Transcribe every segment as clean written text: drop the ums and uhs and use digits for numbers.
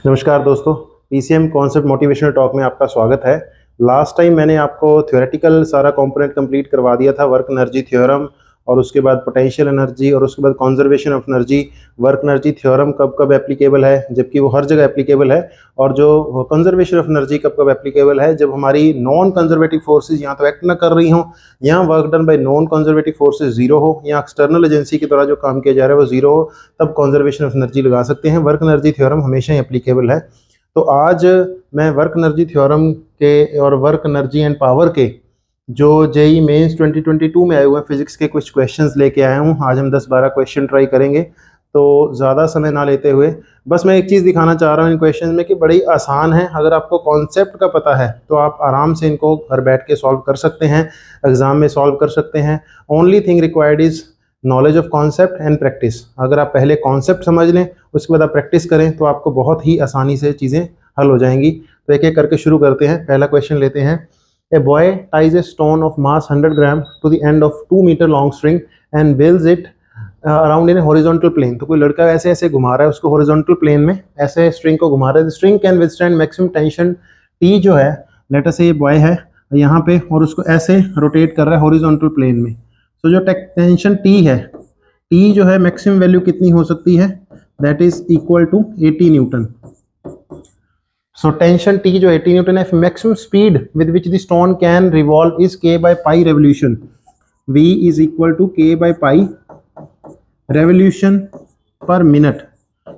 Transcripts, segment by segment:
नमस्कार दोस्तों, PCM concept motivational talk में आपका स्वागत है। लास्ट टाइम मैंने आपको थ्योरेटिकल सारा कंपोनेंट कंप्लीट करवा दिया था, वर्क एनर्जी थ्योरम और उसके बाद पोटेंशियल एनर्जी और उसके बाद conservation of energy. Work energy theorem कब कब एप्लीकेबल है, जबकि वो हर जगह एप्लीकेबल है, और जो कंजर्वेशन ऑफ एनर्जी कब कब एप्लीकेबल है, जब हमारी नॉन कंजर्वेटिव फोर्सेज यहाँ तो एक्ट ना कर रही हों, यहाँ work done by non conservative forces zero हो, या एक्सटर्नल एजेंसी के द्वारा जो काम किया जा रहा है वो जीरो हो, तब कंजर्वेशन ऑफ एनर्जी लगा सकते हैं। वर्क एनर्जी थ्योरम हमेशा ही एप्लीकेबल है। तो आज मैं वर्क एनर्जी थ्योरम के और वर्क एनर्जी एंड पावर के जो जेई मेंस 2022 में आए हुए हैं फिजिक्स के कुछ क्वेश्चंस लेके आया हूँ। आज हम 10-12 क्वेश्चन ट्राई करेंगे, तो ज़्यादा समय ना लेते हुए बस मैं एक चीज़ दिखाना चाह रहा हूँ इन क्वेश्चन में कि बड़ी आसान है। अगर आपको कॉन्सेप्ट का पता है तो आप आराम से इनको घर बैठ के सॉल्व कर सकते हैं, एग्ज़ाम में सॉल्व कर सकते हैं। Only thing required is knowledge of concept and practice. अगर आप पहले कॉन्सेप्ट समझ लें, उसके बाद आप प्रैक्टिस करें, तो आपको बहुत ही आसानी से चीज़ें हल हो जाएंगी। तो एक एक करके शुरू करते हैं। पहला क्वेश्चन लेते हैं। A boy ties a stone of mass 100 gram to the end of 2 metre long string and whirls it around in horizontal plane. तो कोई लड़का ऐसे ऐसे घुमा रहा है उसको हॉरिजॉन्टल प्लेन में, ऐसे स्ट्रिंग को घुमा रहा है। String can withstand maximum tension T जो है, लेट अस से ये बॉय है यहाँ पे और उसको ऐसे रोटेट कर रहा है हॉरिजॉन्टल प्लेन में। तो जो टेंशन टी है, टी जो है मैक्सिमम वैल्यू कितनी हो सकती है, that is equal to 80 newton. So tension T जो 80 न्यूटन है। Maximum speed with which the stone can revolve is k by pi revolution. v is equal to k by pi revolution per minute.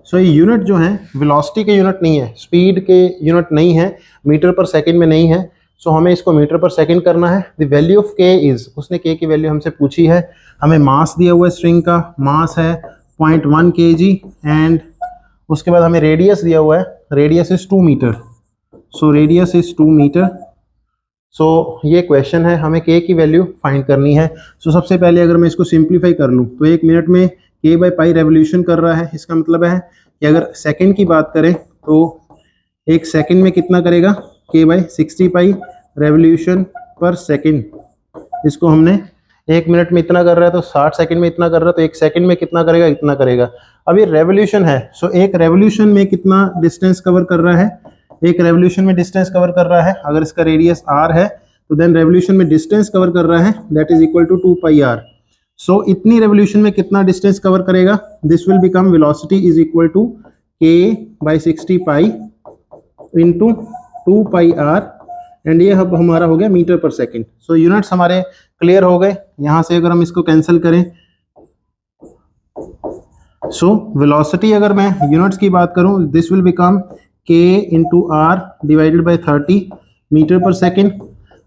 So ये unit जो है velocity के unit नहीं है, speed के unit नहीं है, मीटर पर सेकंड में नहीं है। सो हमें इसको मीटर पर सेकंड करना है। The value of k is, उसने k की वैल्यू हमसे पूछी है। हमें मास दिया हुआ है, स्ट्रिंग का मास है 0.1 kg एंड उसके बाद हमें रेडियस दिया हुआ है, radius is 2 metre. So radius is 2 metre. So ये क्वेश्चन है, हमें k की वैल्यू फाइंड करनी है। सो सबसे पहले अगर मैं इसको सिंप्लीफाई कर लूँ तो 1 मिनट में k बाई पाई रेवोल्यूशन कर रहा है। इसका मतलब है कि अगर सेकंड की बात करें तो एक सेकंड में कितना करेगा, k बाई 60 पाई रेवोल्यूशन पर सेकंड। इसको हमने 1 मिनट में इतना कर रहा है तो 60 सेकंड में इतना कर रहा है, तो 1 सेकंड में कितना करेगा, इतना करेगा। अब ये रेवोल्यूशन है, सो एक रेवोल्यूशन में कितना डिस्टेंस कवर कर रहा है, एक रेवोल्यूशन में डिस्टेंस कवर कर रहा है। अगर इसका रेडियस r है तो देन रेवोल्यूशन में डिस्टेंस कवर कर रहा है, that is equal to 2 pi r। So इतनी रेवोल्यूशन में कितना डिस्टेंस कवर करेगा, this will become velocity is equal to k by 60 pi into 2 pi r, and ये अब हमारा हो गया metre per second. So units हमारे क्लियर हो गए। यहाँ से अगर हम इसको कैंसिल करें, सो वेलोसिटी अगर मैं यूनिट्स की बात करूं, this will become k into R divided by 30 metre per second.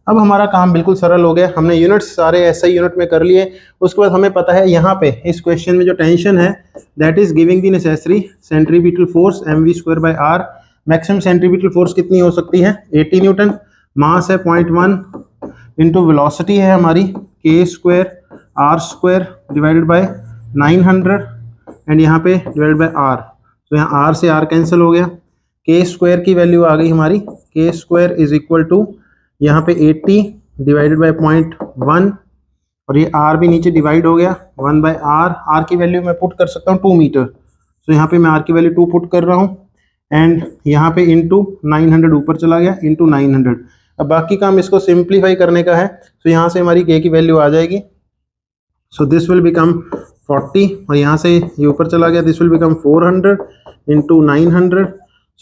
अब हमारा काम बिल्कुल सरल हो गया, हमने यूनिट्स सारे ऐसे यूनिट में कर लिए। उसके बाद हमें पता है यहाँ पे इस क्वेश्चन में जो टेंशन है, that is giving the necessary centripetal force mv² by r। Maximum centripetal force कितनी हो सकती है, 80 न्यूटन। मास है 0.1 इंटू वेलोसिटी है हमारी k² r² divided by 900 and यहाँ पे डिवाइडेड बाय r। तो यहाँ r से r कैंसिल हो गया, k² की वैल्यू आ गई हमारी, k² इज इक्वल टू यहाँ पे 80 डिवाइडेड बाय 0.1 और ये r भी नीचे डिवाइड हो गया 1 बाय r की वैल्यू मैं पुट कर सकता हूँ 2 मीटर। तो यहाँ पे मैं r की वैल्यू 2 पुट कर रहा हूँ एंड यहाँ पे इंटू 900 ऊपर चला गया इंटू 900। अब बाकी काम इसको सिंप्लीफाई करने का है, तो यहाँ से हमारी k की वैल्यू आ जाएगी। सो दिस विल बिकम 40 और यहाँ से ये ऊपर चला गया, दिस विल बिकम 400 इंटू 900।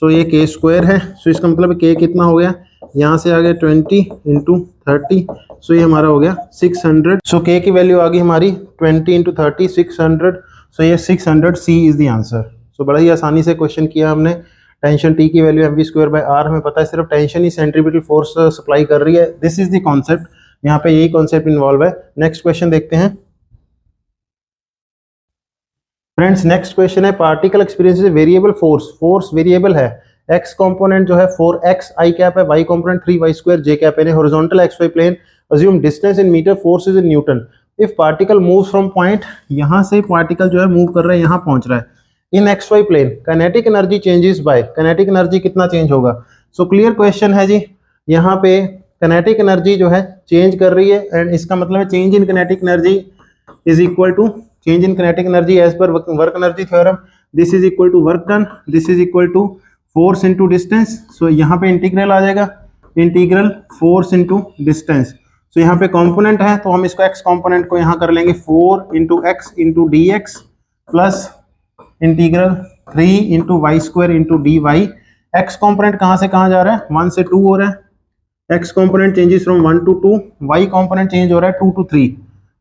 सो ये k² है। सो इसका मतलब k कितना हो गया, यहाँ से आ गया 20 इंटू 30। सो ये हमारा हो गया 600। सो k की वैल्यू आ गई हमारी 20 इंटू 30 600। सो ये 600 C इज द आंसर। सो बड़ा ही आसानी से क्वेश्चन किया हमने। टेंशन टी की वैल्यू mv² बाई r, हमें पता है सिर्फ टेंशन ही सेंट्रीपिटल फोर्स सप्लाई कर रही है। दिस इज द कॉन्सेप्ट, यहाँ पे यही कॉन्सेप्ट इन्वॉल्व है। नेक्स्ट क्वेश्चन देखते हैं फ्रेंड्स। नेक्स्ट क्वेश्चन है particle experiences variable force. Force variable है, x कंपोनेंट जो है 4x i कैप है, y component 3y² j cap है। Horizontal xy plane, assume distance in metre, force is in newton. If particle moves from point, यहाँ से particle जो है move कर रहा है, यहाँ पहुंच रहा है, in xy plane kinetic energy changes by, kinetic energy कितना चेंज होगा। सो क्लियर क्वेश्चन है जी, यहाँ पे काइनेटिक एनर्जी जो है चेंज कर रही है एंड इसका मतलब है change in kinetic energy is equal to change in kinetic energy as per work energy theorem. This is equal to work done, this is equal to force into distance, so यहाँ पे integral आ जाएगा, integral force into distance. So यहाँ पे component है तो हम इसको एक्स कंपोनेंट को यहाँ कर लेंगे 4 into X into D X plus integral 3 into Y square into D Y. X component कहाँ से कहाँ जा रहा है, 1 से 2 हो रहा है, X component changes from 1 to 2, Y component change हो रहा है 2 to 3,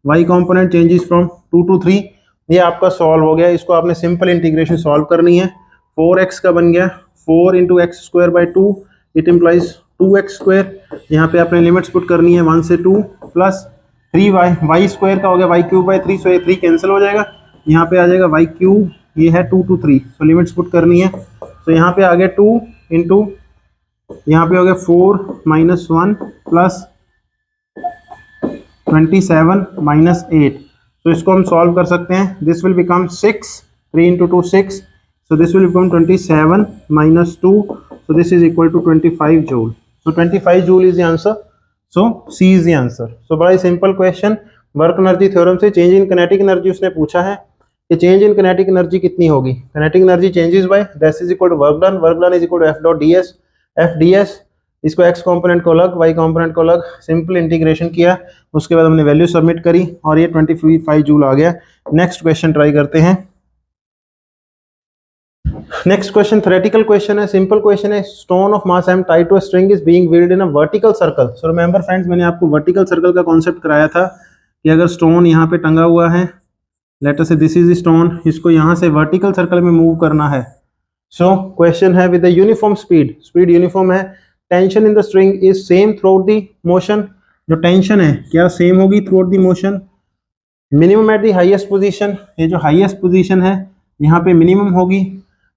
Y component changes from 2 to 3। ये आपका सॉल्व हो गया, इसको आपने सिंपल इंटीग्रेशन सॉल्व करनी है। 4x का बन गया 4 into x square by 2, it implies 2x square. यहाँ पे आपने लिमिट्स पुट करनी है 1 से 2 प्लस 3y, वाई स्क्वायर का हो गया वाई क्यूब बाई 3, सो ये 3 कैंसिल हो जाएगा, यहाँ पे आ जाएगा वाई क्यूब, ये है 2 to 3, सो लिमिट्स पुट करनी है। तो यहाँ पे आ गया 2 इंटू, यहाँ पे हो गया 4 माइनस 1 प्लस 27 माइनस 8। तो इसको हम सॉल्व कर सकते हैं, this will become 6, 3 into 2 6, so this will become 27 minus 2, so this is equal to 25 joule, so 25 joule is the answer, so C is the answer। so बड़ा ही simple question, work energy theorem से change in kinetic energy उसने पूछा है कि change in kinetic energy कितनी होगी, kinetic energy changes by that is equal to work done, work done is equal to F dot ds, F ds, इसको x component को अलग, y कंपोनेंट को अलग, सिंपल इंटीग्रेशन किया, उसके बाद हमने वैल्यू सबमिट करी और ये 25 जूल आ गया। नेक्स्ट क्वेश्चन ट्राई करते हैं। नेक्स्ट क्वेश्चन थ्योरेटिकल क्वेश्चन है, सिंपल क्वेश्चन है, stone of mass m tied to a string is being whirled in a vertical circle. So remember friends, मैंने आपको वर्टिकल सर्कल का कॉन्सेप्ट कराया था कि अगर स्टोन यहाँ पे टंगा हुआ है, लेट अस से दिस इज स्टोन, इसको यहाँ से वर्टिकल सर्कल में मूव करना है। सो क्वेश्चन है with the uniform speed, speed uniform है, tension in the string is same throughout the motion, जो टेंशन है क्या सेम होगी throughout the motion, minimum at the highest position, ये जो हाईएस्ट पोजीशन है यहाँ पे मिनिमम होगी,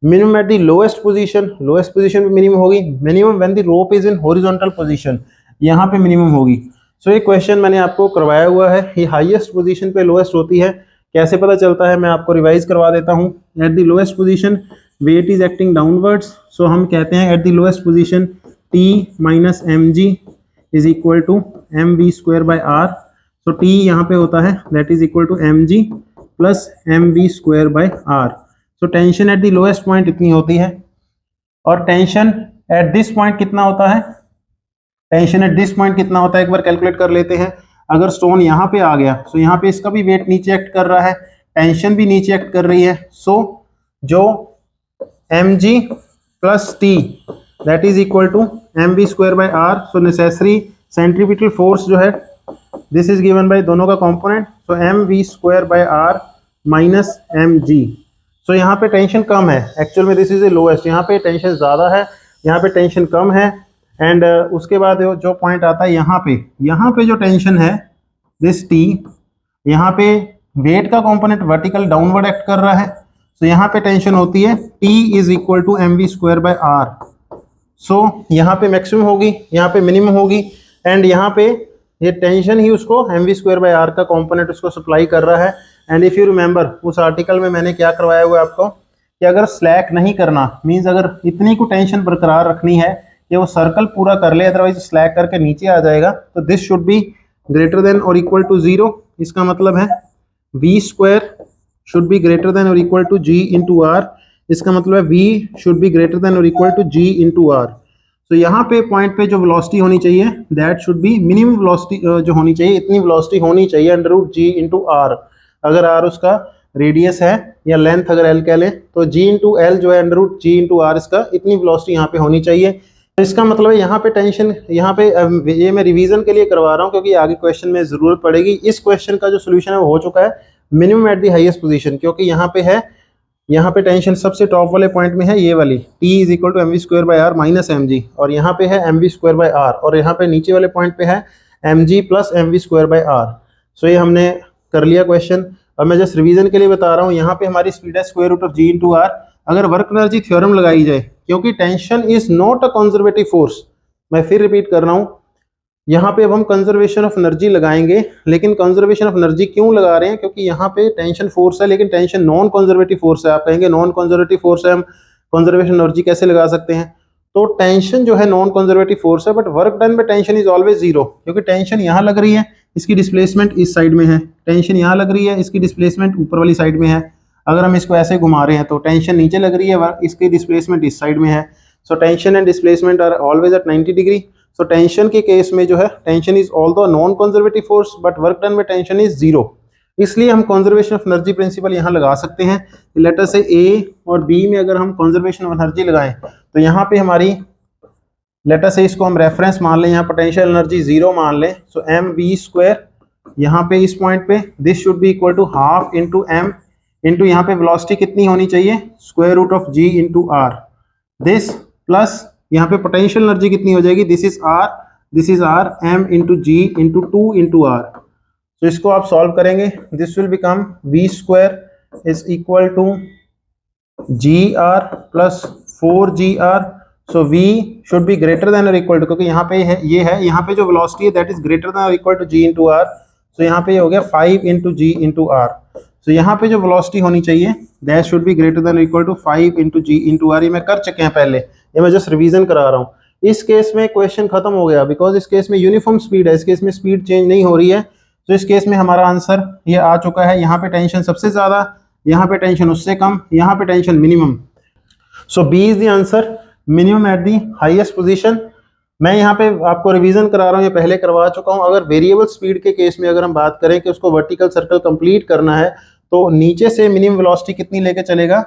minimum at the lowest position, lowest position पे मिनिमम होगी, minimum when the rope is in horizontal position, यहाँ पे मिनिमम होगी। सो ये क्वेश्चन मैंने आपको करवाया हुआ है, ये हाईएस्ट पोजीशन पे लोएस्ट होती है, कैसे पता चलता है मैं आपको रिवाइज करवा देता हूँ। At the lowest position weight is acting downwards, so हम कहते हैं at the lowest position T minus mg is equal to mv square by r, so T यहाँ पे होता है that is equal to mg plus mv square by r। So tension at the lowest point इतनी होती है, और tension eight this point कितना होता है, टेंशन एट दिस पॉइंट कितना होता है एक बार कैलकुलेट कर लेते हैं। अगर स्टोन यहाँ पे आ गया, सो यहाँ पे इसका भी वेट नीचे एक्ट कर रहा है, टेंशन भी नीचे एक्ट कर रही है, सो जो mg plus t that is equal to mv square by r, so necessary centripetal force जो है दिस इज गिवन बाय दोनों का component, so mv square by r minus mg। So यहाँ पे टेंशन कम है, एक्चुअल में this is a lowest, यहाँ पे टेंशन ज़्यादा है, यहाँ पे टेंशन कम है, एंड उसके बाद जो पॉइंट आता है यहाँ पे जो टेंशन है दिस T, यहाँ पे वेट का कंपोनेंट वर्टिकल डाउनवर्ड एक्ट कर रहा है, सो यहाँ पे टेंशन होती है T is equal to mv square by r। So यहाँ पे मैक्सिमम होगी, यहाँ पे मिनिमम होगी, एंड यहाँ पे ये टेंशन ही उसको mv स्क्वायर बाय r का कंपोनेंट उसको सप्लाई कर रहा है। एंड इफ यू रिमेंबर उस आर्टिकल में मैंने क्या करवाया हुआ है आपको कि अगर स्लैक नहीं करना, मींस अगर इतनी को टेंशन बरकरार रखनी है कि वो सर्कल पूरा कर ले, अदरवाइज स्लैक करके नीचे आ जाएगा, तो this should be greater than और इक्वल टू 0। इसका मतलब है v square should be greater than और equal to g into r, इसका मतलब है v should be greater than और equal to g into r। तो यहाँ पे पॉइंट पे जो वेलोसिटी होनी चाहिए that should be minimum velocity जो होनी चाहिए, इतनी वेलोसिटी होनी चाहिए under root g into r। अगर r उसका रेडियस है या लेंथ अगर l कह लें, तो g इंटू एल जो है under root g into r, इसका इतनी वेलोसिटी यहाँ पे होनी चाहिए। तो इसका मतलब है यहाँ पे टेंशन, यहाँ पे ये मैं रिवीजन के लिए करवा रहा हूँ क्योंकि आगे क्वेश्चन में जरूरत पड़ेगी। इस क्वेश्चन का जो सोल्यूशन है वो हो चुका है minimum at the highest position, क्योंकि यहाँ पे है, यहाँ पे टेंशन सबसे टॉप वाले पॉइंट में है ये वाली T is equal to mv square by r minus mg, और यहाँ पे है mv स्क्वायर बाय r, और यहाँ पे नीचे वाले पॉइंट पे है mg plus mv square by r। सो ये हमने कर लिया क्वेश्चन। अब मैं जस्ट रिवीजन के लिए बता रहा हूँ, यहाँ पे हमारी स्पीड है square root of g into r। अगर वर्क एनर्जी थ्योरम लगाई जाए, क्योंकि tension is not a conservative force, मैं फिर रिपीट कर रहा हूँ, यहाँ पे अब हम कंजर्वेशन ऑफ एनर्जी लगाएंगे, लेकिन कंजर्वेशन ऑफ एनर्जी क्यों लगा रहे हैं, क्योंकि यहाँ पे टेंशन फोर्स है, लेकिन टेंशन नॉन कंजर्वेटिव फोर्स है। आप कहेंगे नॉन कंजर्वेटिव फोर्स है, हम कंजर्वेशन एनर्जी कैसे लगा सकते हैं, तो टेंशन जो है नॉन कंजर्वेटिव फोर्स है, बट वर्क डन में टेंशन इज ऑलवेज 0, क्योंकि टेंशन यहाँ लग रही है, इसकी डिस्प्लेसमेंट इस साइड में है, टेंशन यहाँ लग रही है, इसकी डिस्प्लेसमेंट ऊपर वाली साइड में है। अगर हम इसको ऐसे घुमा रहे हैं तो टेंशन नीचे लग रही है, इसकी डिस्प्लेसमेंट इस साइड में है। So tension and displacement are always at 90 degree. So tension के केस में जो है tension is although non conservative force but work done में टेंशन इज जीरो, इसलिए हम कंजर्वेशन ऑफ एनर्जी प्रिंसिपल यहाँ लगा सकते हैं। लेटर से ए और बी में अगर हम कंजर्वेशन ऑफ एनर्जी लगाएं तो यहाँ पे हमारी लेटर से इसको हम रेफरेंस मान लें, यहाँ पोटेंशियल एनर्जी जीरो मान लें। सो एम वी स्क्वायर यहाँ पे इस पॉइंट पे this should be equal to half into M into यहाँ पे वेलोसिटी कितनी होनी चाहिए square root of G into R, this plus यहाँ पे पोटेंशियल एनर्जी कितनी हो जाएगी, this is R M into ji into two into R. तो इसको आप सॉल्व करेंगे, this will become V square is equal to G R plus 4GR। So v should be greater than और equal to, क्योंकि यहाँ पे है ये है, यहाँ पे जो वेलोसिटी है दैट इज ग्रेटर देन और equal to g into r. So यहाँ पे हो गया 5 इंटू जी इंटू आर। सो यहाँ पे जो वेलोसिटी होनी चाहिए that should be greater than और equal to 5 into ji into r. ये मैं कर चुके हैं पहले, ये मैं जस्ट रिवीजन करा रहा हूँ। इस केस में क्वेश्चन खत्म हो गया बिकॉज इस केस में यूनिफॉर्म स्पीड है, इस केस में स्पीड चेंज नहीं हो रही है। तो इस केस में हमारा आंसर ये आ चुका है। यहाँ पे टेंशन सबसे ज्यादा, यहाँ पे टेंशन उससे कम, यहाँ पे tension minimum. So B is the answer, minimum at the highest position. मैं यहाँ पे आपको रिवीजन करा रहा हूँ, ये पहले करवा चुका हूँ। अगर वेरिएबल स्पीड के केस में अगर हम बात करें कि उसको वर्टिकल सर्कल कंप्लीट करना है तो नीचे से मिनिमम वेलोसिटी कितनी लेके चलेगा,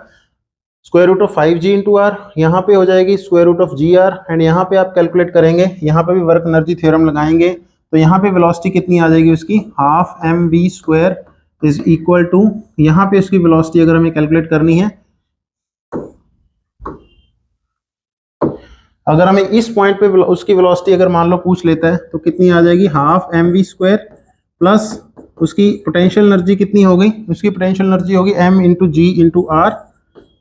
square root of 5g into R, यहाँ पे हो जाएगी square root of G R, and यहाँ पे आप कैलकुलेट करेंगे, यहाँ पे भी वर्क एनर्जी थ्योरम लगाएंगे तो यहाँ पे वेलोसिटी कितनी आ जाएगी उसकी, half M we square is equal to, यहाँ पे उसकी वेलोसिटी अगर हमें कैलकुलेट करनी है, अगर हमें इस पॉइंट पे उसकी वेलोसिटी अगर मान लो पूछ लेता है तो कितनी आ जाएगी, half M we square plus उसकी पोटेंशियल एनर्जी कितनी हो गई, उसकी पोटेंशियल एनर्जी होगी m into ji into R.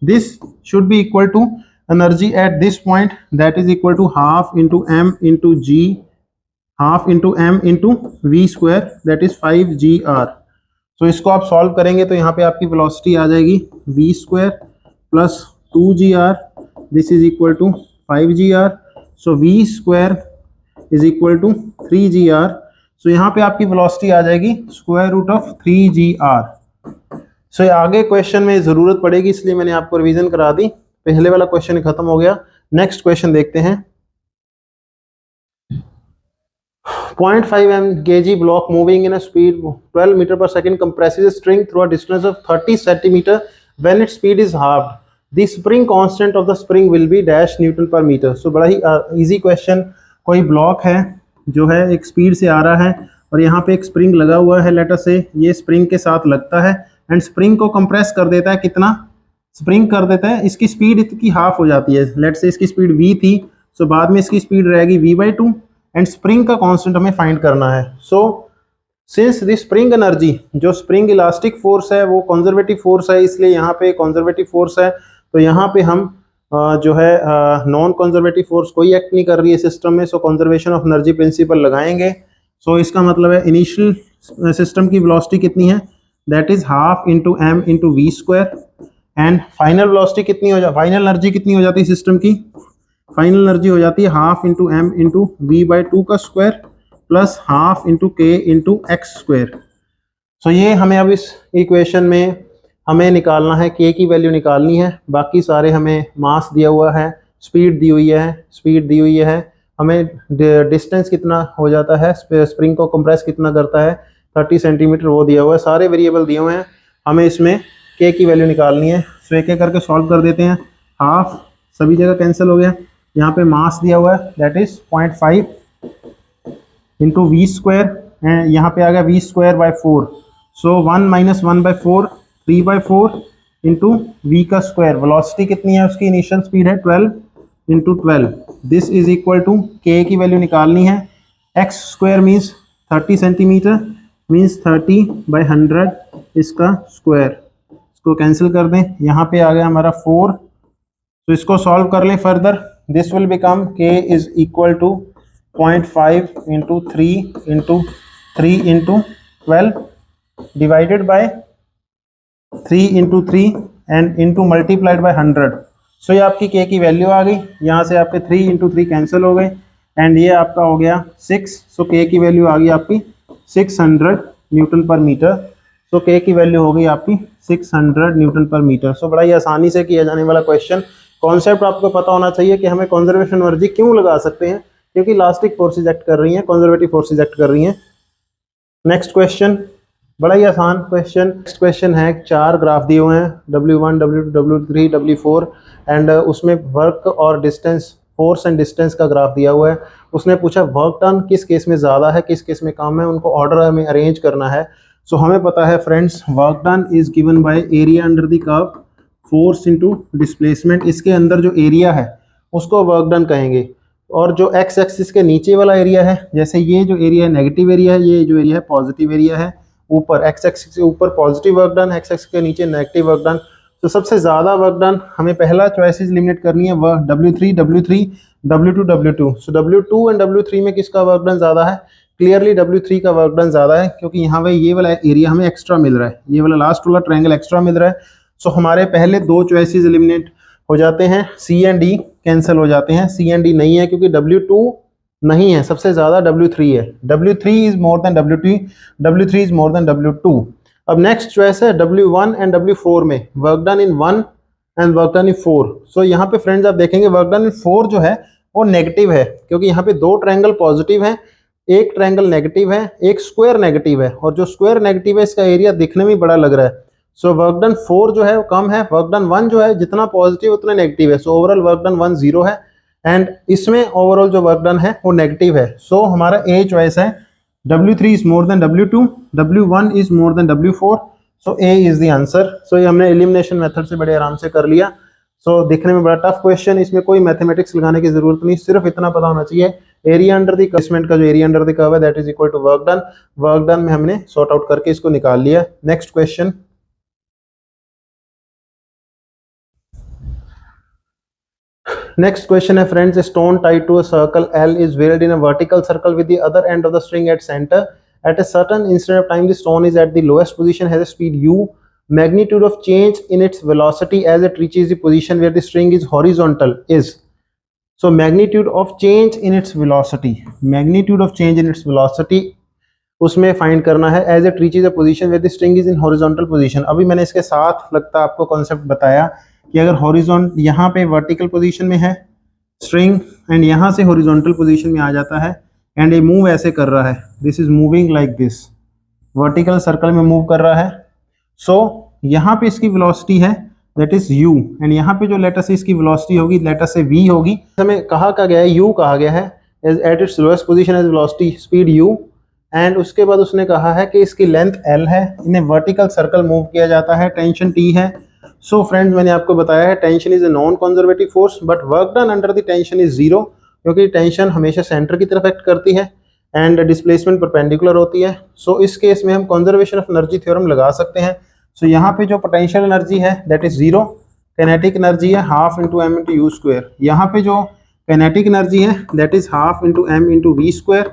This should be equal to energy at this point that is equal to half into M into G, half into M into we square that is 5GR। तो इसको आप solve करेंगे तो यहाँ पे आपकी velocity आ जाएगी V square plus 2GR, this is equal to 5GR। So v square is equal to 3GR। So यहाँ पे आपकी वेलोसिटी आ जाएगी स्क्वायर रूट ऑफ 3GR। सो आगे क्वेश्चन में ज़रूरत पड़ेगी इसलिए मैंने आपको रिवीजन करा दी, पहले वाला क्वेश्चन खत्म हो गया। नेक्स्ट क्वेश्चन देखते हैं। 0.5 kg block moving in a speed 12 meter per second compresses a string through a distance of 30 centimeter when its speed is halved. The spring constant of the spring will be dash Newton per meter. So बड़ा ही easy question. कोई block है जो है एक speed से आ रहा है और यहाँ पे एक स्प्रिंग लगा हुआ है, लेटर से ये स्प्रिंग के साथ लगता है एंड स्प्रिंग को कंप्रेस कर देता है, कितना स्प्रिंग कर देता है, इसकी स्पीड इसकी हाफ हो जाती है। लेट से इसकी स्पीड v थी, सो बाद में इसकी स्पीड रहेगी v/2 एंड स्प्रिंग का कांस्टेंट हमें फाइंड करना है। So since the spring energy, जो स्प्रिंग इलास्टिक फोर्स है वो कंजर्वेटिव फोर्स है, इसलिए यहाँ पे कंजर्वेटिव फोर्स है, तो यहाँ पे हम जो है नॉन कंजर्वेटिव फोर्स कोई एक्ट नहीं कर रही है सिस्टम में। सो कंजर्वेशन ऑफ एनर्जी प्रिंसिपल लगाएंगे। सो इसका मतलब है इनिशियल सिस्टम की वेलोसिटी कितनी है, that is half into M into we square, and final velocity कितनी हो जाती, फाइनल एनर्जी कितनी हो जाती है सिस्टम की, फाइनल एनर्जी हो जाती है half into M into v/2 का स्क्वायर प्लस हाफ इंटू के इंटू एक्स स्क्वायर। सो ये हमें अब इस इक्वेशन में हमें निकालना है, के की वैल्यू निकालनी है। बाकी सारे हमें मास दिया हुआ है, स्पीड दी हुई है, हमें डिस्टेंस कितना हो जाता है, स्प्रिंग को कंप्रेस कितना करता है 30 सेंटीमीटर वो दिया हुआ है, सारे वेरिएबल दिए हुए हैं, हमें इसमें के की वैल्यू निकालनी है। सो एक एक करके सॉल्व कर देते हैं। हाफ सभी जगह कैंसिल हो गया, यहाँ पे मास दिया हुआ है that is 0.5 into we square, and यहाँ पे आ गया V square by 4। So 1 minus 1/4 3/4 into we का स्क्वायर। वेलोसिटी कितनी है उसकी, इनिशियल स्पीड है 12 into 12, this is equal to K की वैल्यू निकालनी है। X square means 30 centimetre means 30/100 इसका स्क्वायर, इसको कैंसिल कर दें, यहाँ पे आ गया हमारा 4। तो इसको सॉल्व कर लें further, this will become K is equal to 0.5 into 3 into 12 divided by 3 into 3 and into multiplied by 100। So ये आपकी के की वैल्यू आ गई, यहाँ से आपके 3 इंटू 3 कैंसिल हो गए एंड ये आपका हो गया 6। सो के की वैल्यू आ गई आपकी 600 न्यूटन पर मीटर। सो के की वैल्यू हो गई आपकी 600 न्यूटन पर मीटर। सो बड़ा ही आसानी से किया जाने वाला क्वेश्चन, कॉन्सेप्ट आपको पता होना चाहिए कि हमें कंजर्वेशन एनर्जी क्यों लगा सकते हैं, क्योंकि इलास्टिक फोर्सेज एक्ट कर रही हैं, कंजर्वेटिव फोर्सेज एक्ट कर रही हैं। नेक्स्ट क्वेश्चन, बड़ा ही आसान क्वेश्चन। नेक्स्ट क्वेश्चन है, 4 ग्राफ दिए हुए हैं, W1, W2, W3, W4 and उसमें वर्क और डिस्टेंस, फोर्स एंड डिस्टेंस का ग्राफ दिया हुआ है। उसने पूछा वर्क डन किस केस में ज़्यादा है, किस केस में कम है, उनको ऑर्डर में अरेंज करना है। सो हमें पता है friends, work done is given by area under the curve, force into displacement. इसके अंदर जो एरिया है उसको वर्क डन कहेंगे, और जो एक्स एक्सिस के नीचे वाला एरिया है, जैसे ये जो एरिया है नेगेटिव एरिया है, ये जो एरिया है पॉजिटिव एरिया है। ऊपर एक्स एक्सिस के ऊपर positive work done, x axis के नीचे नेगेटिव वर्क डन। तो सबसे ज़्यादा वर्क डन हमें पहला चॉइसेस एलिमिनेट करनी है, वह W3, W3, W2, W2। So W2 and W3 में किसका वर्क डन ज़्यादा है? क्लियरली W3 का वर्क डन ज़्यादा है, क्योंकि यहाँ पे ये वाला एरिया हमें एक्स्ट्रा मिल रहा है, ये वाला लास्ट वाला ट्रायंगल एक्स्ट्रा मिल रहा है। सो हमारे पहले 2 चॉइसेस एलिमिनेट हो जाते हैं, C एंड D कैंसिल हो जाते हैं। C एंड D नहीं है क्योंकि W2 नहीं है, सबसे ज़्यादा W3 है। W3 is more than W2, W3 is more than W2। अब नेक्स्ट चॉइस है W1 एंड W4 में work done in 1 and work done in 4। सो यहाँ पे फ्रेंड्स आप देखेंगे वर्क डन इन 4 जो है वो नेगेटिव है, क्योंकि यहाँ पे 2 ट्रायंगल पॉजिटिव है, एक ट्रायंगल नेगेटिव है, एक स्क्वायर नेगेटिव है, और जो स्क्वायर नेगेटिव है इसका एरिया दिखने में बड़ा लग रहा है। सो वर्क डन 4 जो है वो कम है, वर्क डन 1 जो है जितना पॉजिटिव उतना नेगेटिव है। सो ओवरऑल वर्क डन 1 0 है, एंड इसमें ओवरऑल जो वर्क डन है वो नेगेटिव है। सो हमारा ए चॉइस है, W3 is more than W2, W1 is more than W4। So A is the answer. So ये हमने एलिमिनेशन मेथड से बड़े आराम से कर लिया। सो दिखने में बड़ा टफ क्वेश्चन, इसमें कोई मैथमेटिक्स लगाने की जरूरत नहीं, सिर्फ इतना पता होना चाहिए एरिया अंडर द कर्व का जो एरिया अंडर द कर्व है that is equal to work done. Work done में हमने सॉर्ट आउट करके इसको निकाल लिया। नेक्स्ट क्वेश्चन, next question है friends, a stone tied to a circle L is wheeled in a vertical circle with the other end of the string at center. At a certain instant of time the stone is at the lowest position, has a speed u, magnitude of change in its velocity as it reaches the position where the string is horizontal is. So magnitude of change in its velocity, magnitude of change in its velocity उसमें find करना है as it reaches a position where the string is in horizontal position. अभी मैंने इसके साथ लगता आपको concept बताया कि अगर हॉरिजॉन्ट यहाँ पे वर्टिकल पोजीशन में है स्ट्रिंग एंड यहाँ से हॉरिजॉन्टल पोजीशन में आ जाता है एंड ये मूव ऐसे कर रहा है, this is moving like this, vertical circle में मूव कर रहा है। सो यहाँ पे इसकी वेलोसिटी है दैट इज u, एंड यहाँ पे जो लेटर से इसकी वेलोसिटी होगी लेटर से v होगी। हमें कहा गया है u कहा गया है at its lowest position as velocity speed u, and उसके बाद उसने कहा है कि इसकी लेंथ L है, इन्हें वर्टिकल सर्कल मूव किया जाता है, टेंशन T है। सो फ्रेंड्स मैंने आपको बताया है tension is a non conservative force but work done under the tension is 0, क्योंकि टेंशन हमेशा सेंटर की तरफ एक्ट करती है एंड डिस्प्लेसमेंट परपेंडिकुलर होती है। सो इस केस में हम कंजर्वेशन ऑफ एनर्जी थ्योरम लगा सकते हैं। सो यहाँ पे जो पोटेंशियल एनर्जी है दैट इज 0, काइनेटिक एनर्जी है half into M into U square. यहाँ पे जो काइनेटिक एनर्जी है that is half into M into we square,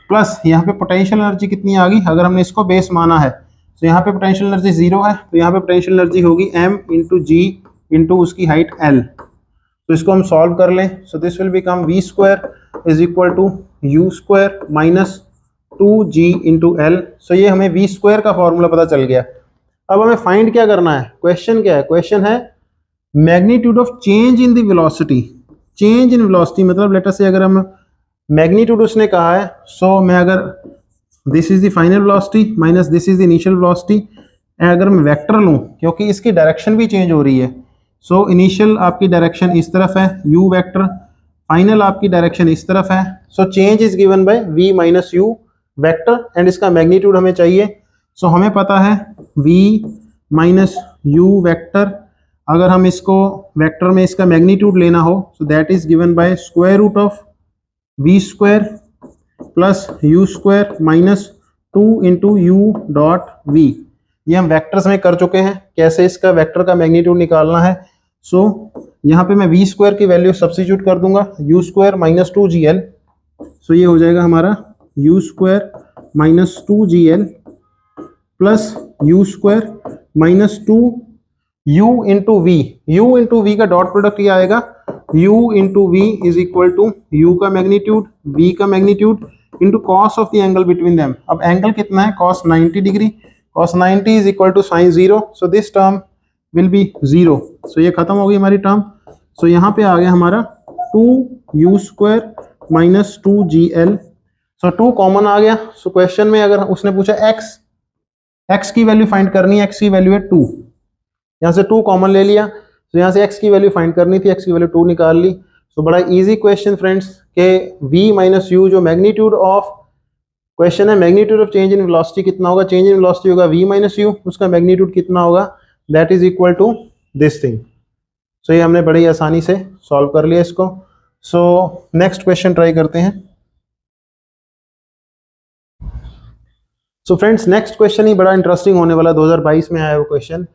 plus यहाँ पे पोटेंशियल एनर्जी कितनी आ गई, अगर हमने इसको बेस माना है तो यहाँ पे पोटेंशियल एनर्जी 0 है, तो यहाँ पे पोटेंशियल एनर्जी होगी m इंटू जी इंटू उसकी हाइट l। तो इसको हम सॉल्व कर लें, so this will become v square is equal to u square minus 2g into l। सो ये हमें v स्क्वायर का फॉर्मूला पता चल गया। अब हमें फाइंड क्या करना है, क्वेश्चन क्या है, क्वेश्चन है magnitude of change in the velocity. Change in velocity मतलब लेटर से अगर हम मैग्नीट्यूड उसने कहा है, सो मैं अगर this is the final velocity minus this is the initial velocity, अगर मैं वेक्टर लूँ क्योंकि इसकी डायरेक्शन भी चेंज हो रही है। सो इनिशियल आपकी डायरेक्शन इस तरफ है u वेक्टर, फाइनल आपकी डायरेक्शन इस तरफ है। So change is given bye v minus u vector and इसका मैग्नीट्यूड हमें चाहिए। सो हमें पता है v माइनस u वेक्टर, अगर हम इसको वेक्टर में इसका मैग्नीट्यूड लेना हो so that is given by square root of v square plus u square minus 2 into U dot V. ये हम वेक्टर्स में कर चुके हैं, कैसे इसका वेक्टर का मैग्नीट्यूड निकालना है। सो यहाँ पे मैं v स्क्वायर की वैल्यू सब्स्टिट्यूट कर दूंगा, u स्क्वायर माइनस 2gl। सो ये हो जाएगा हमारा u square minus 2gl plus u square minus 2u into we का डॉट प्रोडक्ट ये आएगा u into V is equal to u का मैग्नीट्यूड v का magnitude into cos of the angle between them. अब एंगल कितना है, cos 90 degree, cos 90 is equal to sin 0, so this term will be 0। सो ये खत्म हो गई हमारी टर्म। सो यहाँ पे आ गया हमारा 2u² माइनस 2gl। सो 2 कॉमन आ गया। सो क्वेश्चन में अगर उसने पूछा x की वैल्यू फाइंड करनी है, x की वैल्यू है 2, यहाँ से 2 कॉमन ले लिया, तो यहाँ से x की वैल्यू फाइंड करनी थी, x की वैल्यू 2 निकाल ली। सो बड़ा इजी क्वेश्चन फ्रेंड्स के v माइनस u जो मैग्नीट्यूड ऑफ क्वेश्चन है, magnitude of change in velocity कितना होगा, चेंज इन वेलोसिटी होगा v माइनस u, उसका मैग्नीट्यूड कितना होगा, that is equal to this thing. So ये हमने बड़ी आसानी से सॉल्व कर लिया इसको। सो नेक्स्ट क्वेश्चन ट्राई करते हैं। सो फ्रेंड्स नेक्स्ट क्वेश्चन ही बड़ा इंटरेस्टिंग होने वाला, 2022 में आया वो क्वेश्चन।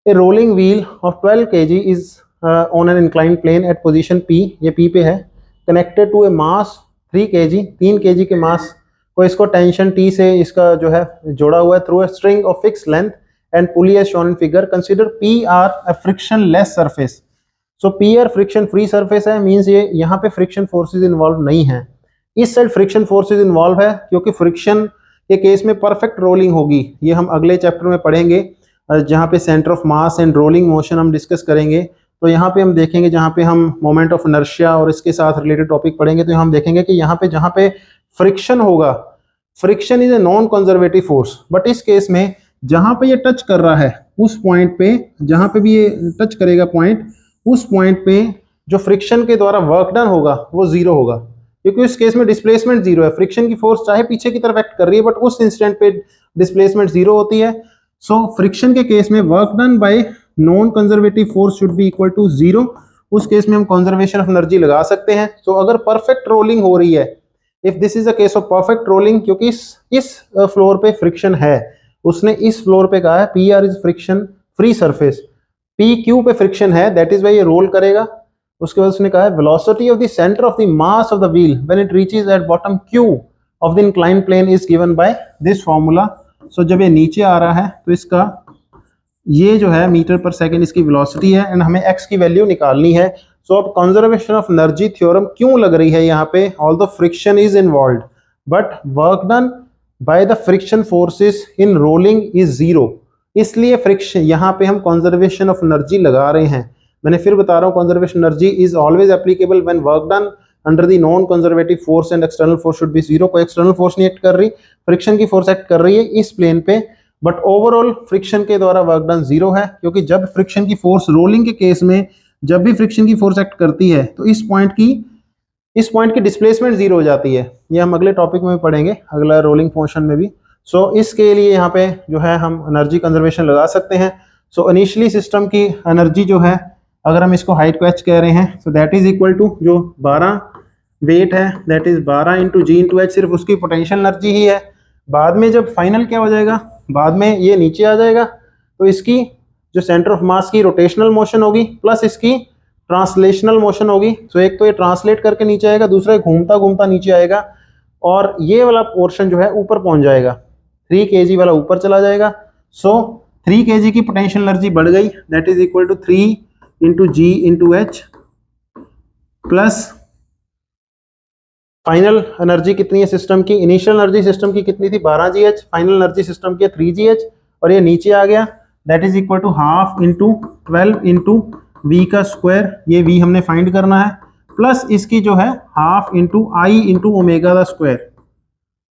A rolling wheel of 12 kg is on an inclined plane at position P, ये P पे है, connected to a mass 3 kg, 3 kg के मास को इसको टेंशन T से इसका जो है जोड़ा हुआ है through a string of fix length and pulley as shown in figure. Consider P are a frictionless surface. So P are friction free surface है, मींस ये यहाँ पे फ्रिक्शन फोर्सेस इन्वॉल्व नहीं है। इस साइड फ्रिक्शन फोर्सेस इन्वॉल्व है, क्योंकि friction के केस में परफेक्ट रोलिंग होगी। ये हम अगले चैप्टर में पढ़ेंगे जहाँ पे centre of mass and rolling motion हम डिस्कस करेंगे। तो यहाँ पे हम देखेंगे, जहाँ पे हम मोमेंट ऑफ इनर्शिया और इसके साथ रिलेटेड टॉपिक पढ़ेंगे, तो हम देखेंगे कि यहाँ पे जहाँ पे फ्रिक्शन होगा, friction is a non conservative force, but इस केस में जहाँ पे ये टच कर रहा है उस पॉइंट पे, जहाँ पे भी ये टच करेगा पॉइंट, उस पॉइंट पे जो फ्रिक्शन के द्वारा वर्क डन होगा वो जीरो होगा, क्योंकि इस केस में डिस्प्लेसमेंट जीरो है। फ्रिक्शन की फोर्स चाहे पीछे की तरफ एक्ट कर रही है, बट उस इंस्टेंट पे डिस्प्लेसमेंट जीरो होती है। सो फ्रिक्शन के केस में work done by non conservative force should be equal to zero. उस केस में हम कंजर्वेशन ऑफ एनर्जी लगा सकते हैं। सो अगर परफेक्ट रोलिंग हो रही है, if this is a case of perfect rolling, क्योंकि इस फ्लोर पे फ्रिक्शन है, उसने इस फ्लोर पे कहा है P R is friction free surface, P Q पे फ्रिक्शन है, दैट इज वाई ये रोल करेगा। उसके बाद उसने कहा है velocity of the centre of the mass of the wheel when it reaches at bottom Q of the inclined plane is given by this formula. So जब ये नीचे आ रहा है तो इसका ये जो है मीटर पर सेकंड इसकी वेलोसिटी है, एंड हमें x की वैल्यू निकालनी है। सो अब कंजर्वेशन ऑफ एनर्जी थ्योरम क्यों लग रही है यहाँ पे, although friction is involved but work done by the friction forces in rolling is zero, इसलिए फ्रिक्शन यहाँ पे हम कंजर्वेशन ऑफ एनर्जी लगा रहे हैं। मैंने फिर बता रहा हूँ, conservation energy is always applicable when work done under the non conservative force and external force should B zero. कोई एक्सटर्नल फोर्स नहीं एक्ट कर रही, फ्रिक्शन की फोर्स एक्ट कर रही है इस प्लेन पे, बट ओवरऑल फ्रिक्शन के द्वारा वर्क डन जीरो है, क्योंकि जब फ्रिक्शन की फोर्स रोलिंग के केस में जब भी फ्रिक्शन की फोर्स एक्ट करती है तो इस पॉइंट की डिस्प्लेसमेंट जीरो हो जाती है। ये हम अगले टॉपिक में भी पढ़ेंगे, अगला रोलिंग मोशन में भी। सो इसके लिए यहाँ पे जो है हम एनर्जी कंजर्वेशन लगा सकते हैं। सो इनिशियली सिस्टम की एनर्जी जो है, अगर हम इसको हाइट को h कह रहे हैं, so that is equal to जो 12 वेट है that is 12 into ji into H, सिर्फ उसकी पोटेंशियल एनर्जी ही है। बाद में जब फाइनल क्या हो जाएगा, बाद में ये नीचे आ जाएगा, तो इसकी जो सेंटर ऑफ मास की रोटेशनल मोशन होगी प्लस इसकी ट्रांसलेशनल मोशन होगी। सो एक तो ये ट्रांसलेट करके नीचे आएगा, दूसरा घूमता घूमता नीचे आएगा, और ये वाला पोर्शन जो है ऊपर पहुंच जाएगा, 3 kg वाला ऊपर चला जाएगा। सो 3 kg की पोटेंशियल एनर्जी बढ़ गई, that is equal to 3 into ji into h, plus final energy कितनी है सिस्टम की, इनिशियल एनर्जी सिस्टम की कितनी थी 12gh, फाइनल एनर्जी सिस्टम की 3gh, और ये नीचे आ गया, that is equal to half into 12 into we का स्क्वायर, ये वी हमने फाइंड करना है, प्लस इसकी जो है half into I into omega the square.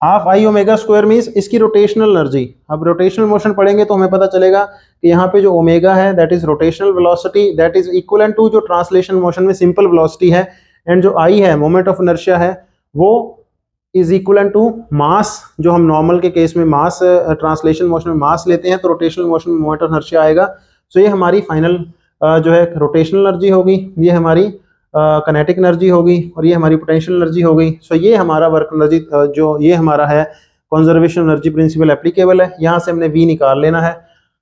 Half I omega square means इसकी रोटेशनल एनर्जी। अब रोटेशनल मोशन पढ़ेंगे तो हमें पता चलेगा कि यहाँ पे जो ओमेगा है that is rotational velocity, that is equal to जो ट्रांसलेशन मोशन में सिंपल वेलोसिटी है, एंड जो आई है मोमेंट ऑफ इनर्शिया है, वो इज इक्वल टू मास। जो हम नॉर्मल के केस में मास, ट्रांसलेशन मोशन में मास लेते हैं, तो रोटेशनल मोशन में मोमेंट ऑफ इनर्शिया आएगा। सो ये हमारी फाइनल जो है रोटेशनल एनर्जी होगी, ये हमारी कनेटिक एनर्जी होगी, और ये हमारी पोटेंशियल एनर्जी हो गई। सो ये हमारा वर्क एनर्जी जो ये हमारा है कंजर्वेशन एनर्जी प्रिंसिपल एप्लीकेबल है। यहाँ से हमने वी निकाल लेना है।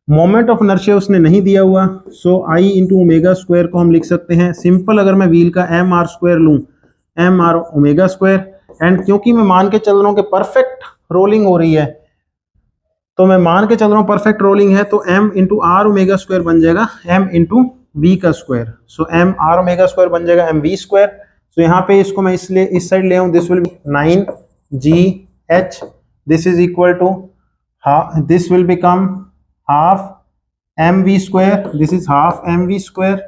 मोमेंट ऑफ इनर्शिया उसने नहीं दिया हुआ, सो आई इंटू ओमेगा स्क्वायर को हम लिख सकते हैं सिंपल, अगर मैं व्हील का एम आर स्क्वायर लूँ, m r omega square, and क्योंकि मैं मान के चल रहा हूँ कि परफेक्ट रोलिंग हो रही है, तो मैं मान के चल रहा हूँ परफेक्ट रोलिंग है, तो m into r omega square बन जाएगा m इंटू वी का square. So m r omega square बन जाएगा m वी स्क्वायर। सो यहाँ पे इसको मैं इसलिए इस साइड ले आऊँ, this will be 9gh, this is equal to this will become half m v square, this is half m v square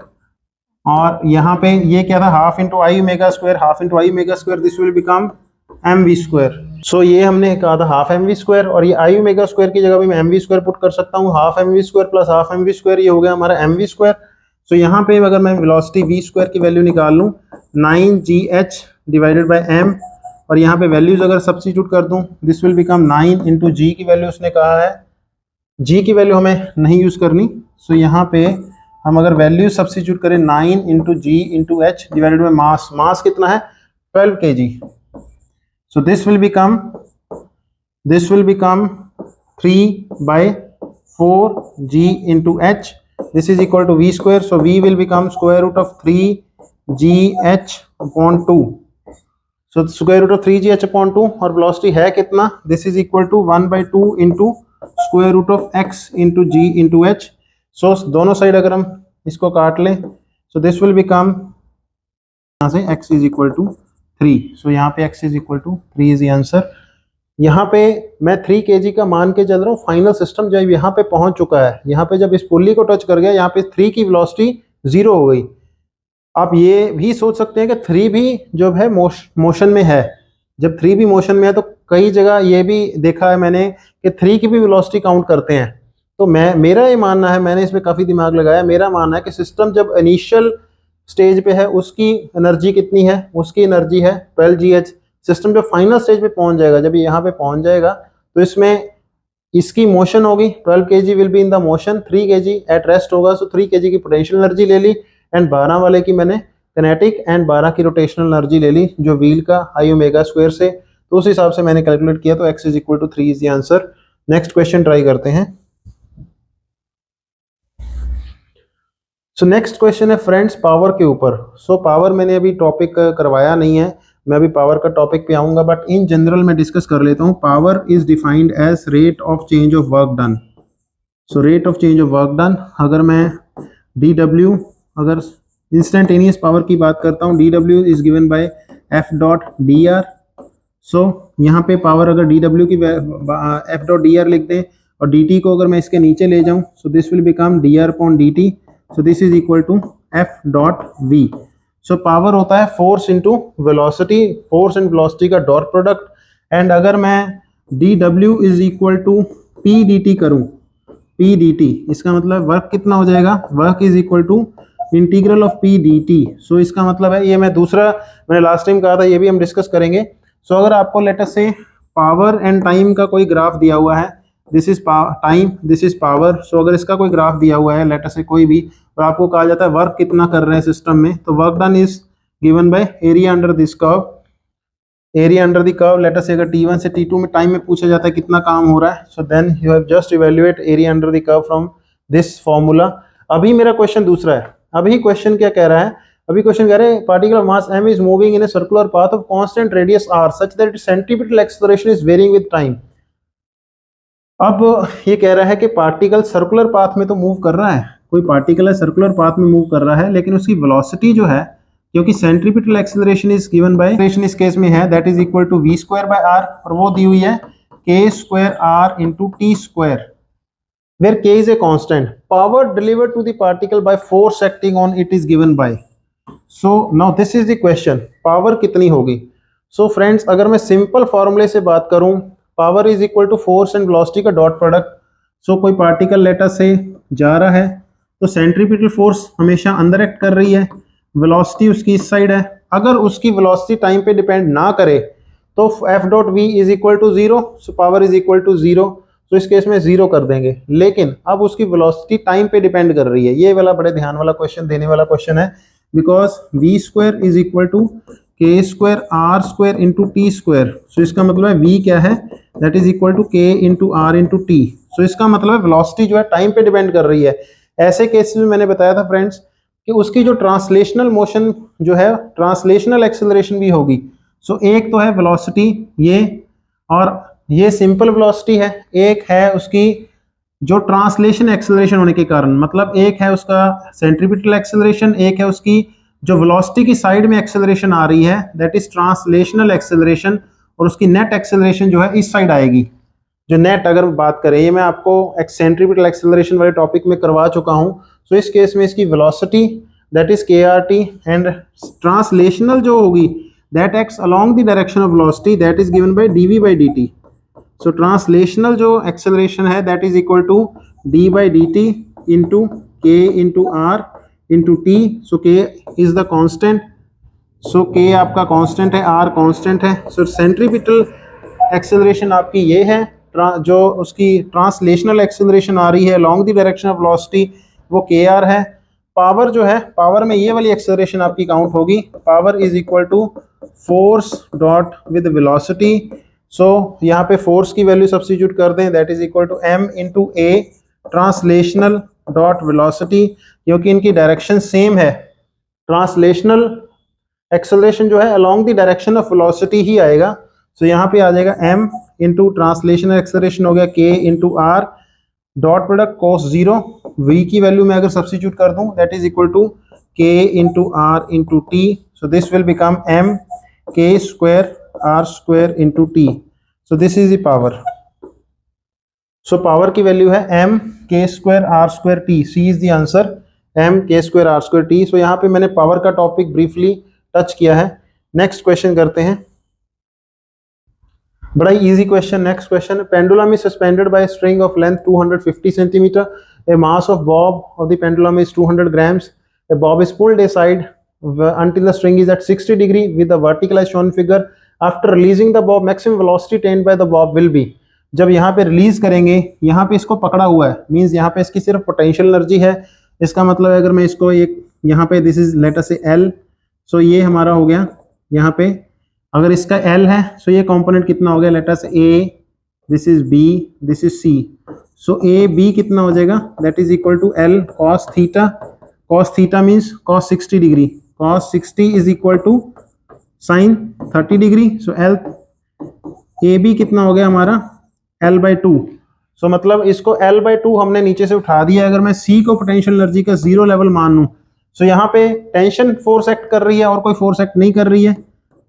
और यहाँ पे ये क्या था, half into I omega square, half into I omega square, this will become m we square. So ये हमने कहा था हाफ एम वी स्क्वायर, और ये आई ओमेगा स्क्वायर की जगह भी मैं एम वी स्क्वायर पुट कर सकता हूँ। Half M we square plus half M we square, ये हो गया हमारा एम वी स्क्वायर। सो यहाँ पे अगर मैं वेलोसिटी वी स्क्वायर की वैल्यू निकाल लूँ 9gh डिवाइडेड बाई एम, और यहाँ पे वैल्यूज अगर सब्स्टिट्यूट कर दूँ, दिस विल बिकम 9 इंटू जी की वैल्यू उसने कहा है, जी की वैल्यू हमें नहीं यूज करनी। सो यहाँ पे हम अगर वैल्यू सब्स्टिट्यूट करें 9 into ji into h divided by mass, mass कितना है 12 kg। So this will become 3 by 4g into h, this is equal to v square, so v will become square root of 3gh upon 2, so square root of 3gh upon 2, और velocity है कितना, this is equal to 1/2 into square root of x into g into h। so दोनों side अगर हम इसको काट लें, so this will become यहाँ से x is equal to 3, so यहाँ पे x is equal to 3 is the answer। यहाँ पे मैं 3 kg का मान के चल रहा हूँ, फाइनल सिस्टम जब यहाँ पे पहुंच चुका है, यहाँ पे जब इस पुल्ली को टच कर गया, यहाँ पे 3 की वेलोसिटी 0 हो गई। आप ये भी सोच सकते हैं कि 3 भी जो है मोशन में है, जब 3 भी मोशन में है तो कई जगह ये भी देखा है मैंने कि 3 की भी वेलोसिटी काउंट करते हैं। तो मेरा ये मानना है, मैंने इसमें काफ़ी दिमाग लगाया, मेरा मानना है कि सिस्टम जब इनिशियल स्टेज पे है उसकी एनर्जी कितनी है, उसकी एनर्जी है 12gh। सिस्टम जब फाइनल स्टेज पे पहुंच जाएगा, जब यहाँ पे पहुंच जाएगा, तो इसमें इसकी मोशन होगी 12 kg will be in the motion, 3 kg at rest होगा। सो 3 kg की पोटेंशियल एनर्जी ले ली, एंड 12 वाले की मैंने किनेटिक एंड 12 की रोटेशनल एनर्जी ले ली जो व्हील का आई ओमेगा स्क्वायर से, तो उस हिसाब से मैंने कैलकुलेट किया, तो x is equal to 3 is the answer. Next question try करते हैं। सो नेक्स्ट क्वेश्चन है फ्रेंड्स पावर के ऊपर। सो पावर मैंने अभी टॉपिक करवाया नहीं है, मैं अभी पावर का टॉपिक पे आऊंगा, बट इन जनरल मैं डिस्कस कर लेता हूँ। Power is defined as rate of change of work done. So rate of change of work done, अगर मैं dw, अगर इंस्टेंटेनियस पावर की बात करता हूँ, dw is given bye f dot dr। सो यहाँ पे पावर अगर dw की f डॉट dr लिख दें, और dt को अगर मैं इसके नीचे ले जाऊँ, so this will become dr upon dt, so this is equal to f dot v। So power होता है force into velocity, force and velocity का डॉट प्रोडक्ट। एंड अगर मैं dw is equal to p dt करूँ, p dt, इसका मतलब work कितना हो जाएगा, work is equal to integral of p dt। So इसका मतलब है, ये मैंने लास्ट टाइम कहा था, ये भी हम डिस्कस करेंगे। सो अगर आपको लेट अस से पावर एंड टाइम का कोई ग्राफ दिया हुआ है, this is time, this is power. So अगर इसका कोई ग्राफ दिया हुआ है लेट अस से कोई भी, और आपको कहा जाता है वर्क कितना कर रहे हैं सिस्टम में, तो work done is given by area under this curve, area under the curve. Let us से अगर t1 से t2 में टाइम में पूछा जाता है कितना काम हो रहा है, so then you have just evaluate area under the curve from this formula. अभी मेरा क्वेश्चन दूसरा है, अभी क्वेश्चन क्या कह रहा है, अभी क्वेश्चन कह रहे हैं particle of mass m is moving in a circular path of constant radius r such that its centripetal acceleration is varying with time. अब ये कह रहा है कि पार्टिकल सर्कुलर पाथ में तो मूव कर रहा है, कोई पार्टिकल है सर्कुलर पाथ में मूव कर रहा है, लेकिन उसकी वेलोसिटी जो है, क्योंकि centripetal acceleration is given by, acceleration इस केस में है that is equal to v square by r, और वो दी हुई है k square r into t square, where k is a constant. Power delivered to the particle by force acting on it is given by. So now this is the question, power कितनी होगी। So friends अगर मैं simple फॉर्मूले से बात करूं, power is equal to force and velocity का dot product. So कोई पार्टिकल लेटर से जा रहा है, तो सेंट्रीपिटल फोर्स हमेशा अंदर एक्ट कर रही है, वेलोसिटी उसकी इस साइड है। अगर उसकी वेलोसिटी टाइम पे डिपेंड ना करे तो f dot v is equal to 0, so power is equal to 0, तो इस केस में 0 कर देंगे। लेकिन अब उसकी वेलोसिटी टाइम पे डिपेंड कर रही है, ये वाला बड़े ध्यान वाला क्वेश्चन देने वाला क्वेश्चन है, because v square is equal to k square r square into t square. So इसका मतलब है v क्या है, that is equal to k into r into t. So इसका मतलब है वेलोसिटी जो है टाइम पे डिपेंड कर रही है। ऐसे केसेस में मैंने बताया था फ्रेंड्स कि उसकी जो ट्रांसलेशनल मोशन जो है, ट्रांसलेशनल एक्सेलरेशन भी होगी। सो एक तो है वेलोसिटी ये, और ये सिंपल वेलोसिटी है, एक है उसकी जो ट्रांसलेशन एक्सेलरेशन होने के कारण, मतलब एक है उसका सेंट्रीपिटल एक्सेलरेशन, एक है उसकी जो वेलोसिटी की साइड में एक्सेलरेशन आ रही है दैट इज ट्रांसलेशनल एक्सेलरेशन, और उसकी नेट एक्सेलरेशन जो है इस साइड आएगी। जो नेट अगर बात करें, ये मैं आपको सेंट्रीपिटल एक्सेलरेशन वाले टॉपिक में करवा चुका हूँ। सो इस केस में इसकी velocity that is KRT, and translational जो होगी that acts along the direction of velocity that is given by dv/dt। So translational जो एक्सेलरेशन है that is equal to d/dt into k into r into t। So k is the constant, so k आपका constant है, r constant है। So centripetal acceleration आपकी ये है, जो उसकी ट्रांसलेशनल एक्सेलरेशन आ रही है along the direction of velocity वो kr है। पावर जो है, पावर में ये वाली एक्सेलरेशन आपकी काउंट होगी, power is equal to force dot with velocity. So यहाँ पे फोर्स की वैल्यू सब्स्टिट्यूट कर दें, that is equal to m into a translational dot velocity, क्योंकि इनकी डायरेक्शन सेम है। ट्रांसलेशनल एक्सेलरेशन जो है along the direction of velocity ही आएगा। सो यहाँ पे आ जाएगा m इंटू ट्रांसलेशनल एक्सेलरेशन हो गया k into r dot product cos 0, v की वैल्यू में अगर सब्स्टिट्यूट कर दूं that is equal to k into r into t। So this will become m k square r square into t। So this is the power. So power की value है m k square r square t, c is the answer, m k square r square t। So यहाँ पे मैंने power का topic briefly touch किया है। Next question करते हैं, बड़ा easy question. Next question, pendulum is suspended bye string of length 250 centimetre, A mass of Bob of the pendulum is 200 grams, A Bob is pulled aside until the string is at 60 degree with the vertical as shown figure, after releasing the bob maximum velocity attained by the bob will be। जब यहाँ पे release करेंगे, यहाँ पे इसको पकड़ा हुआ है, मींस यहाँ पे इसकी सिर्फ पोटेंशियल एनर्जी है। इसका मतलब है अगर मैं इसको एक यहाँ पे दिस इज लेट अस से L, सो ये हमारा हो गया यहाँ पे, अगर इसका L है सो ये कंपोनेंट कितना हो गया, let us A, this is B, this is C। So A B कितना हो जाएगा, that is equal to L cos theta, cos theta means cos 60 degree, cos 60 is equal to sin 30 degree. So L A B कितना हो गया हमारा L/2। सो मतलब इसको L/2 हमने नीचे से उठा दिया। अगर मैं C को पोटेंशियल एनर्जी का 0 लेवल मान लूं, सो यहाँ पे टेंशन फोर्स एक्ट कर रही है और कोई फोर्स एक्ट नहीं कर रही है।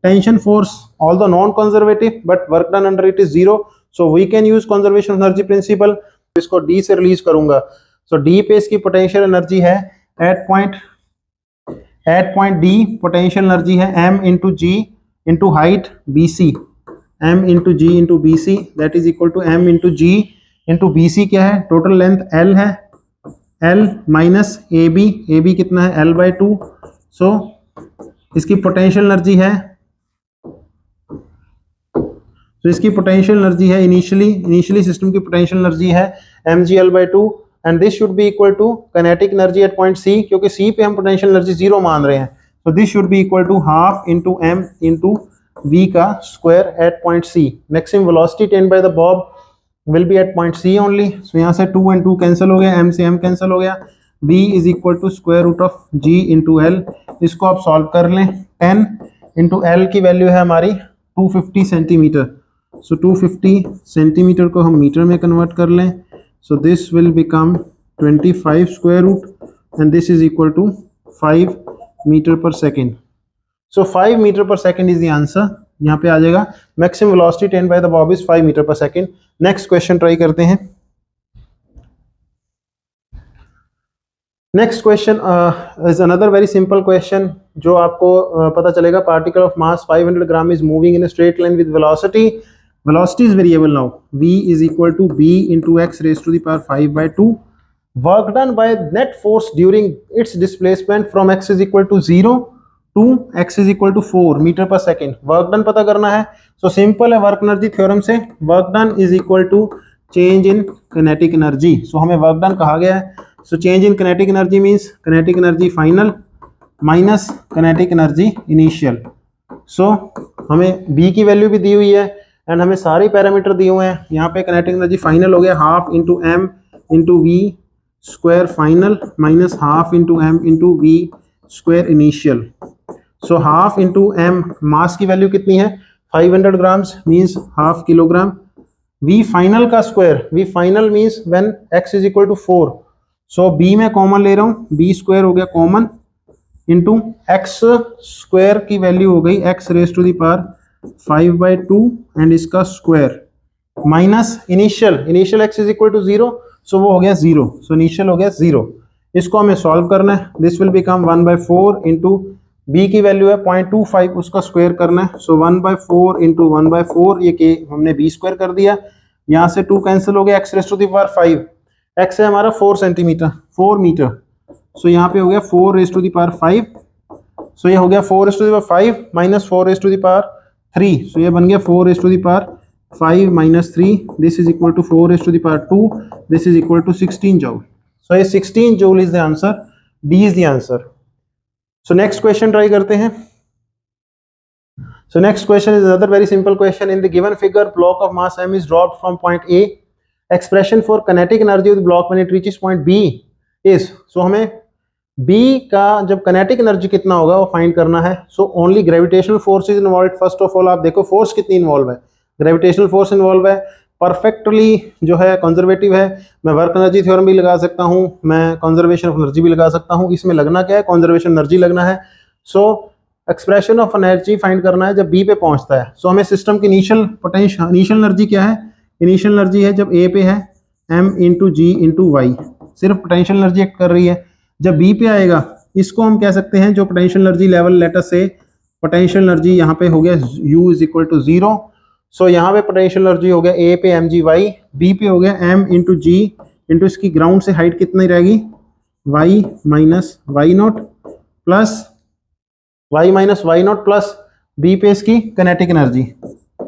Tension force although non conservative but work done under it is 0, so we can use conservation of energy principle। इसको D से रिलीज करूंगा, so D पे इसकी पोटेंशियल एनर्जी है at point D potential energy है m into G into height BC, m into G into BC that is equal to m into G into BC क्या है, total length L है, L minus AB कितना है L/2। सो इसकी potential energy है, तो इसकी पोटेंशियल एनर्जी है इनिशियली सिस्टम की पोटेंशियल एनर्जी है mgL/2, and this should be equal to kinetic energy at point C, क्योंकि C पे हम पोटेंशियल एनर्जी 0 मान रहे हैं। So this should be equal to half into m into v का square at point C। Maximum velocity attained by the bob will be at point C only. So यहाँ से 2 and 2 cancel हो गया, m से m cancel हो गया, v is equal to square root of g into L। इसको आप solve कर लें, 10 इंटू L की वैल्यू है हमारी 250 सेंटीमीटर। सो 250 सेंटीमीटर को हम मीटर में कन्वर्ट कर लें, so this will become 25 square root and this is equal to 5 metre पर सेकेंड। सो 5 मीटर पर सेकेंड इज द आंसर। यहाँ पे आ जाएगा maximum velocity attained by the bob is 5 metre पर सेकेंड। नेक्स्ट क्वेश्चन ट्राई करते हैं। Next question is another very simple question, जो आपको पता चलेगा particle of mass 500 gram is moving in a straight line with velocity, velocity is variable now, v is equal to b into x raised to the power 5/2, work done by net force during its displacement from x is equal to 0 to x is equal to 4 metre पर second. Work done पता करना है, so simple है work energy theorem से, work done is equal to change in kinetic energy. So हमें work done कहा गया है, so change in kinetic energy means kinetic energy final minus kinetic energy initial. So हमें b की value भी दी हुई है एंड हमें सारे पैरामीटर दिए हुए हैं। यहाँ पे काइनेटिक एनर्जी फाइनल हो गया half into m into we square final minus half into m into we square initial. So half into m, mass की वैल्यू कितनी है 500 grams means half kilogram, v final का square, v final means when x is equal to 4। So b में common ले रहा हूँ, b square हो गया कॉमन इंटू x स्क्वायर की वैल्यू हो गई x raise to the power 5/2 and इसका square minus initial x is equal to 0, so वो हो गया 0, सो इनिशियल हो गया 0 इसको हमें सॉल्व करना है। This will become 1/4 into b की वैल्यू है 0.25, उसका स्क्वायर करना है। सो 1/4 इंटू 1/4, ये के हमने बी स्क्वायर कर दिया। यहाँ से 2 कैंसिल हो गया, x raise to the power 5, x है हमारा 4 सेंटीमीटर 4 मीटर। सो यहाँ पे हो गया 4 raise to the power 5। So ये हो गया 4 raise to the power 5 minus 4 raise to the power 3। So ये बन गया 4 raise to the power 5 minus 3, this is equal to 4 raise to the power 2, this is equal to 16 joule. So ये 16 joule is the answer, D is the answer. So next question try करते हैं। So next question is another very simple question. In the given figure, block of mass m is dropped from point A. Expression for kinetic energy of the block when it reaches point B is, so हमें B का जब kinetic energy कितना होगा वो find करना है। So only gravitational force is involved. First of all आप देखो force कितनी इन्वॉल्व है, ग्रेविटेशनल फोर्स इन्वॉल्व है, परफेक्टली जो है कंजर्वेटिव है। मैं वर्क एनर्जी थ्योरम भी लगा सकता हूँ, मैं कंजर्वेशन ऑफ एनर्जी भी लगा सकता हूँ। इसमें लगना क्या है, कंजर्वेशन एनर्जी लगना है। सो एक्सप्रेशन ऑफ एनर्जी फाइंड करना है जब बी पे पहुंचता है। सो हमें सिस्टम की इनिशियल पोटेंशियल, इनिशियल एनर्जी क्या है, इनिशियल एनर्जी है जब ए पे है m इंटू जी इंटू वाई, सिर्फ पोटेंशियल एनर्जी एक्ट कर रही है। जब बी पे आएगा इसको हम कह सकते हैं जो पोटेंशियल एनर्जी लेवल लेटर से पोटेंशियल एनर्जी यहाँ पे हो गया u इज इक्वल टू 0। सो यहाँ पे पोटेंशियल एनर्जी हो गया ए पे mg वाई, बी पे हो गया m इंटू जी इंटू इसकी ग्राउंड से हाइट कितनी रहेगी y minus y naught plus y minus y naught plus b पे इसकी किनेटिक एनर्जी,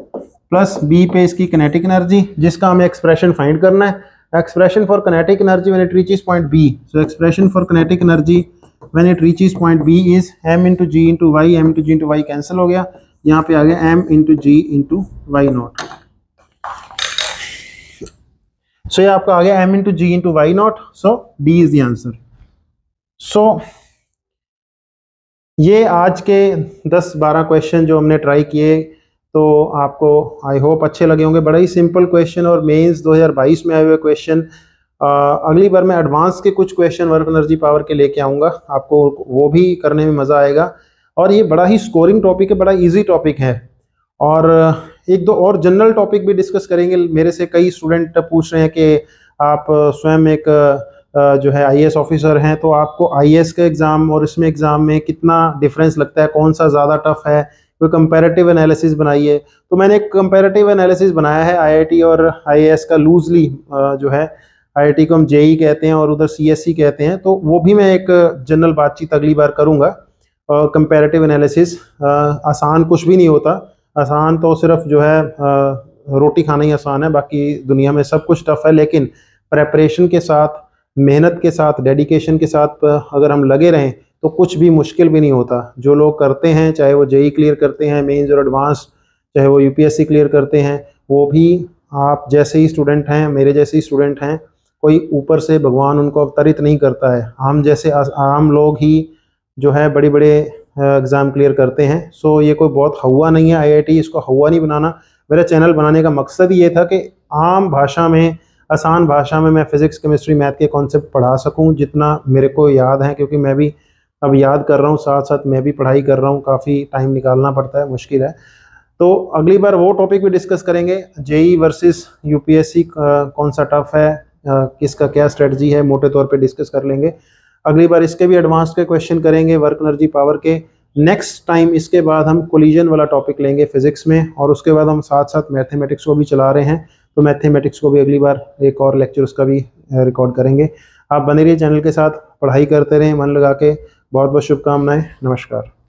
प्लस बी पे इसकी किनेटिक एनर्जी, जिसका हमें एक्सप्रेशन फाइंड करना है। Expression for kinetic energy when it reaches point B. So expression for kinetic energy when it reaches point B is m into ji into y, m into ji into y cancel हो गया, यहाँ पे आ गया m into जी into y naught. So ये आपका आ गया m into ji into y naught. So D is the answer. So ये आज के 10-12 क्वेश्चन जो हमने ट्राई किए, तो आपको आई होप अच्छे लगे होंगे। बड़ा ही सिंपल क्वेश्चन और मेंस 2022 में आए हुए क्वेश्चन। अगली बार मैं एडवांस के कुछ क्वेश्चन वर्क एनर्जी पावर के लेके आऊँगा, आपको वो भी करने में मज़ा आएगा। और ये बड़ा ही स्कोरिंग टॉपिक है, बड़ा इजी टॉपिक है। और एक दो और जनरल टॉपिक भी डिस्कस करेंगे। मेरे से कई स्टूडेंट पूछ रहे हैं कि आप स्वयं एक जो है आईएएस ऑफिसर हैं, तो आपको आईएएस का एग्ज़ाम और इसमें एग्ज़ाम में कितना डिफरेंस लगता है, कौन सा ज़्यादा टफ है, कोई कंपैरेटिव एनालिसिस बनाइए। तो मैंने एक कंपैरेटिव एनालिसिस बनाया है आईआईटी और आईएएस का, लूजली जो है आईआईटी को हम जेई कहते हैं और उधर सीएससी कहते हैं, तो वो भी मैं एक जनरल बातचीत अगली बार करूँगा। कंपैरेटिव एनालिसिस आसान कुछ भी नहीं होता, आसान तो सिर्फ जो है रोटी खाना ही आसान है, बाकी दुनिया में सब कुछ टफ है। लेकिन प्रेपरेशन के साथ, मेहनत के साथ, डेडिकेशन के साथ अगर हम लगे रहें तो कुछ भी मुश्किल भी नहीं होता। जो लोग करते हैं, चाहे वो जेई क्लियर करते हैं मेंस और एडवांस, चाहे वो यूपीएससी क्लियर करते हैं, वो भी आप जैसे ही स्टूडेंट हैं, मेरे जैसे ही स्टूडेंट हैं। कोई ऊपर से भगवान उनको अवतरित नहीं करता है, हम जैसे आम लोग ही जो है बड़े बड़े एग्ज़ाम क्लियर करते हैं। सो ये कोई बहुत हवा नहीं है आईआईटी, इसको हवा नहीं बनाना। मेरा चैनल बनाने का मकसद ही ये था कि आम भाषा में, आसान भाषा में मैं फिज़िक्स, केमिस्ट्री, मैथ के कॉन्सेप्ट पढ़ा सकूं जितना मेरे को याद है, क्योंकि मैं भी अब याद कर रहा हूं, साथ साथ मैं भी पढ़ाई कर रहा हूं, काफ़ी टाइम निकालना पड़ता है, मुश्किल है। तो अगली बार वो टॉपिक भी डिस्कस करेंगे, जेई वर्सेस यूपीएससी कौन सा टफ है, किसका क्या स्ट्रेटजी है, मोटे तौर पे डिस्कस कर लेंगे। अगली बार इसके भी एडवांस के क्वेश्चन करेंगे वर्क एनर्जी पावर के। नेक्स्ट टाइम इसके बाद हम कोलिजन वाला टॉपिक लेंगे फिजिक्स में, और उसके बाद हम साथ साथ मैथमेटिक्स को भी चला रहे हैं, तो मैथमेटिक्स को भी अगली बार एक और लेक्चर उसका भी रिकॉर्ड करेंगे। आप बने रहिए चैनल के साथ, पढ़ाई करते रहें मन लगा के। बहुत बहुत शुभकामनाएं, नमस्कार।